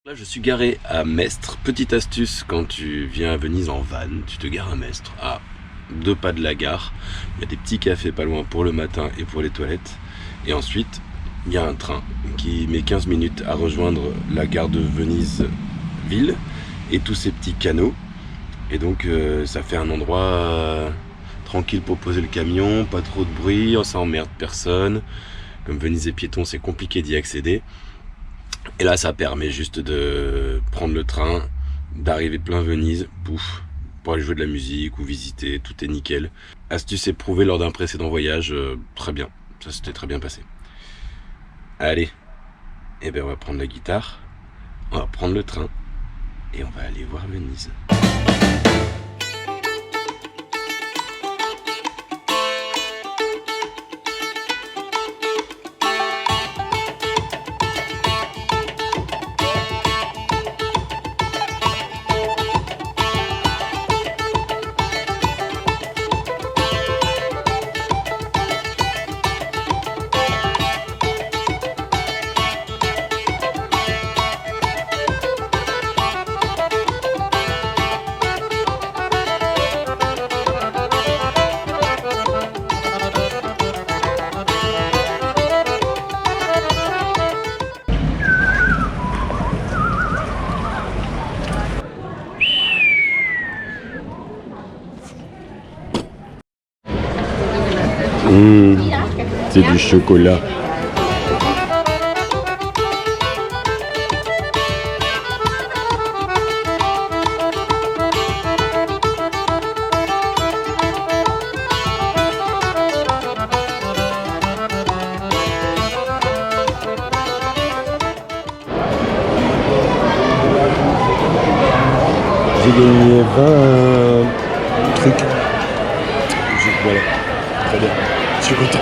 Là, je suis garé à Mestre. Petite astuce, quand tu viens à Venise en van, tu te gares à Mestre, à 2 pas de la gare. Il y a des petits cafés pas loin pour le matin et pour les toilettes. Et ensuite, il y a un train qui met 15 minutes à rejoindre la gare de Venise-Ville et tous ces petits canaux. Et donc, ça fait un endroit tranquille pour poser le camion, pas trop de bruit, ça emmerde personne. Comme Venise est piéton, c'est compliqué d'y accéder. Et là, ça permet juste de prendre le train, d'arriver plein Venise, pouf, pour aller jouer de la musique ou visiter, tout est nickel. Astuce éprouvée lors d'un précédent voyage, très bien, ça s'était très bien passé. Allez, et ben on va prendre la guitare, on va prendre le train et on va aller voir Venise. C'est du chocolat. J'ai gagné 20 trucs. Voilà, très bien. Je suis content.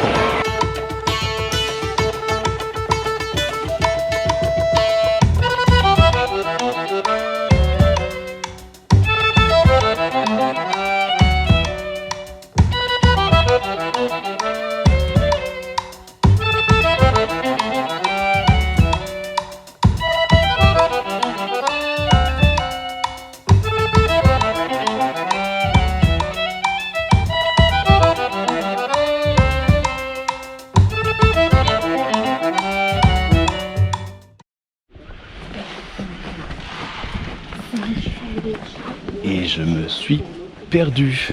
Et je me suis perdu.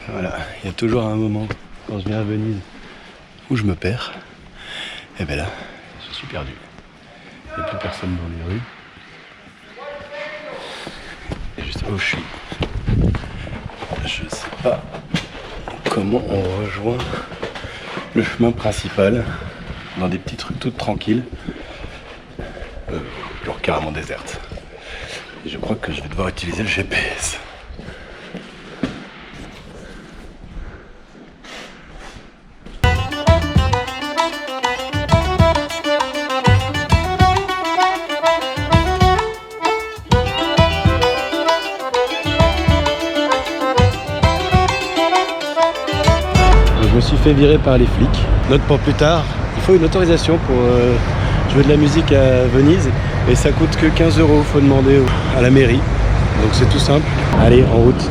Voilà, il y a toujours un moment quand je viens à Venise où je me perds. Et bien là, je suis perdu. Il n'y a plus personne dans les rues. Et je sais pas où je suis. Je sais pas comment on rejoint le chemin principal dans des petites rues toutes tranquilles, genre carrément désertes. Et je crois que je vais devoir utiliser le GPS. Je me suis fait virer par les flics. Note pour plus tard, il faut une autorisation pour jouer de la musique à Venise et ça coûte que 15 €, faut demander à la mairie. Donc c'est tout simple. Allez, en route.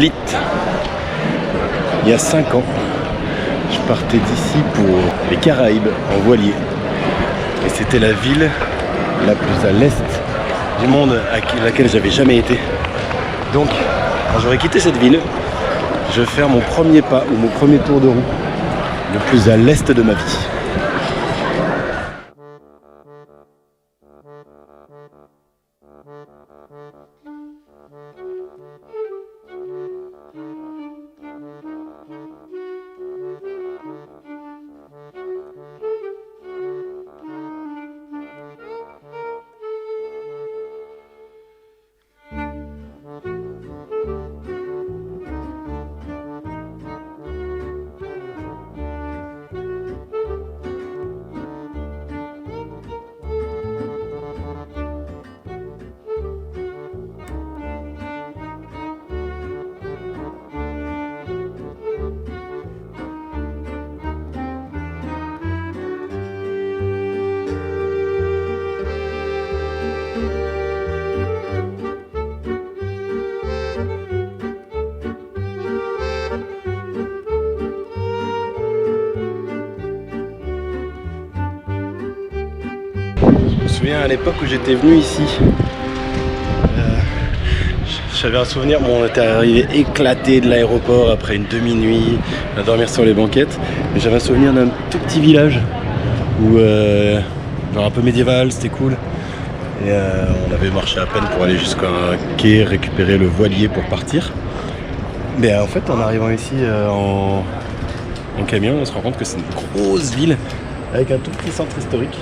Split. Il y a 5 ans, je partais d'ici pour les Caraïbes en voilier. Et c'était la ville la plus à l'est du monde à laquelle j'avais jamais été. Donc, quand j'aurais quitté cette ville, je vais faire mon premier pas ou mon premier tour de roue le plus à l'est de ma vie. Je me souviens à l'époque où j'étais venu ici, j'avais un souvenir, bon, on était arrivé éclaté de l'aéroport après une demi-nuit à dormir sur les banquettes, mais j'avais un souvenir d'un tout petit village où genre un peu médiéval, c'était cool, et on avait marché à peine pour aller jusqu'à un quai récupérer le voilier pour partir. Mais en fait, en arrivant ici en camion, on se rend compte que c'est une grosse ville avec un tout petit centre historique.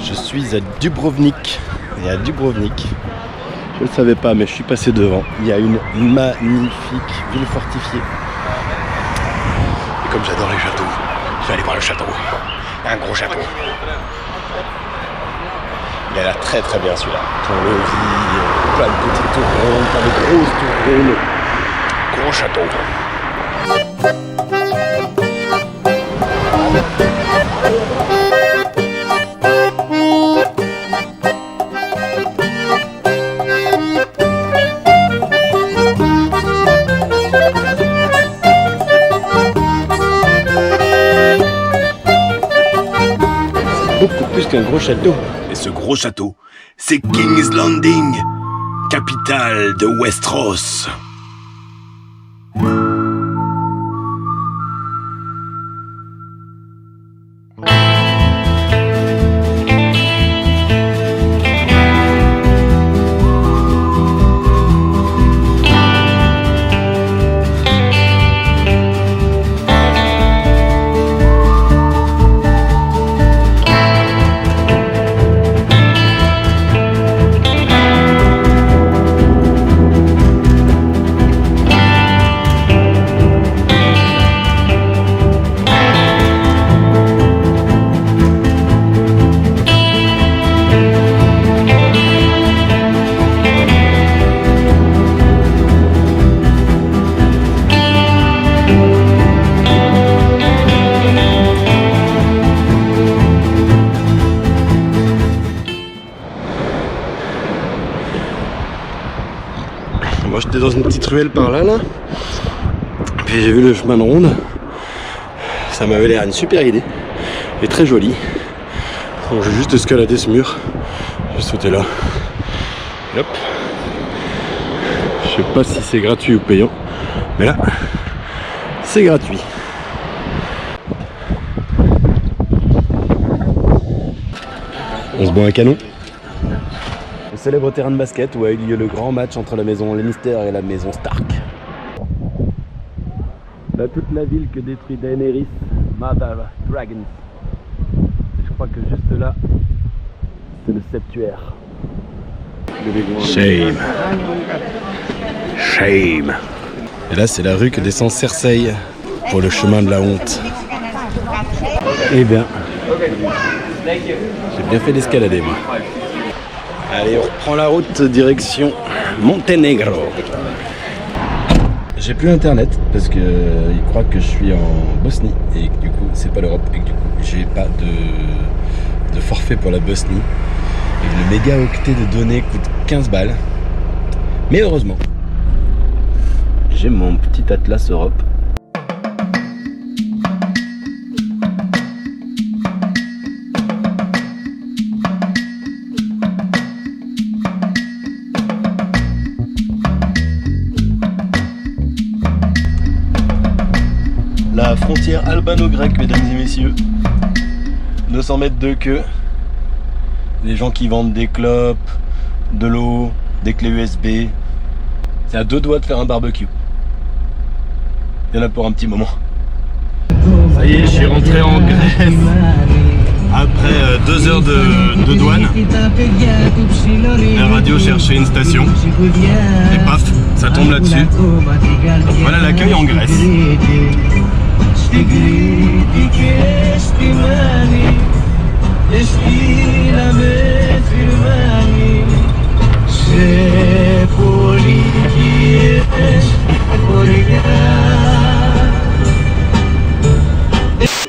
Je suis à Dubrovnik, et à Dubrovnik, je ne le savais pas mais je suis passé devant, il y a une magnifique ville fortifiée. Et comme j'adore les châteaux, je vais aller voir le château, un gros château. Il a l'air très très bien celui-là, pont-levis, plein de petites tours rondes, plein de grosses tours rondes, gros château. Beaucoup plus qu'un gros château. Et ce gros château, c'est King's Landing, capitale de Westeros. Moi j'étais dans une petite ruelle par là, puis j'ai vu le chemin de ronde, ça m'avait l'air une super idée, et très jolie. Donc j'ai juste escaladé ce mur, j'ai sauté là, et hop. Je sais pas si c'est gratuit ou payant, mais là, c'est gratuit. On se boit un canon. Le célèbre terrain de basket où a eu lieu le grand match entre la maison Lannister et la maison Stark. Là, toute la ville que détruit Daenerys, Mother Dragons. Je crois que juste là, c'est le septuaire. Shame. Shame. Et là, c'est la rue que descend Cersei pour le chemin de la honte. Eh bien, J'ai bien fait d'escalader moi. Allez, on reprend la route direction Monténégro. J'ai plus internet parce que ils croient que je suis en Bosnie et que du coup c'est pas l'Europe et que du coup j'ai pas de forfait pour la Bosnie. Et le mégaoctet de données coûte 15 balles. Mais heureusement, j'ai mon petit Atlas Europe. La frontière albano-grecque, mesdames et messieurs. 200 mètres de queue. Les gens qui vendent des clopes, de l'eau, des clés USB. C'est à 2 doigts de faire un barbecue. Il y en a pour un petit moment. Ça y est, je suis rentré en Grèce. Après 2 heures de douane. La radio cherchait une station. Et paf, ça tombe là-dessus. Voilà l'accueil en Grèce.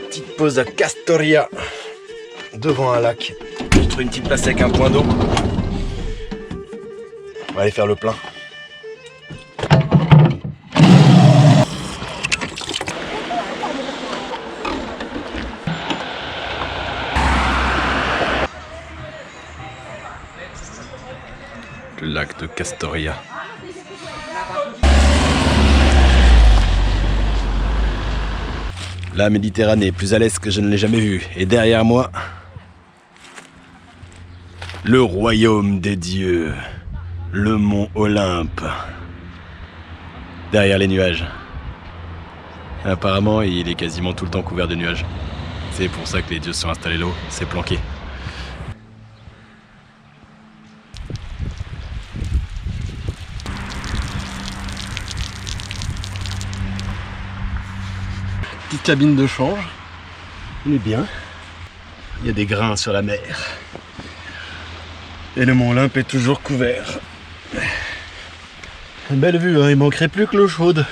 Petite pause à Castoria, devant un lac. J'ai trouvé une petite place avec un point d'eau. On va aller faire le plein. Le lac de Castoria. La Méditerranée, plus à l'est que je ne l'ai jamais vue. Et derrière moi, le royaume des dieux, le mont Olympe. Derrière les nuages. Apparemment, il est quasiment tout le temps couvert de nuages. C'est pour ça que les dieux sont installés là-haut, c'est planqué. Petite cabine de change, on est bien. Il y a des grains sur la mer. Et le mont Olympe est toujours couvert. Une belle vue, hein, il manquerait plus que l'eau chaude.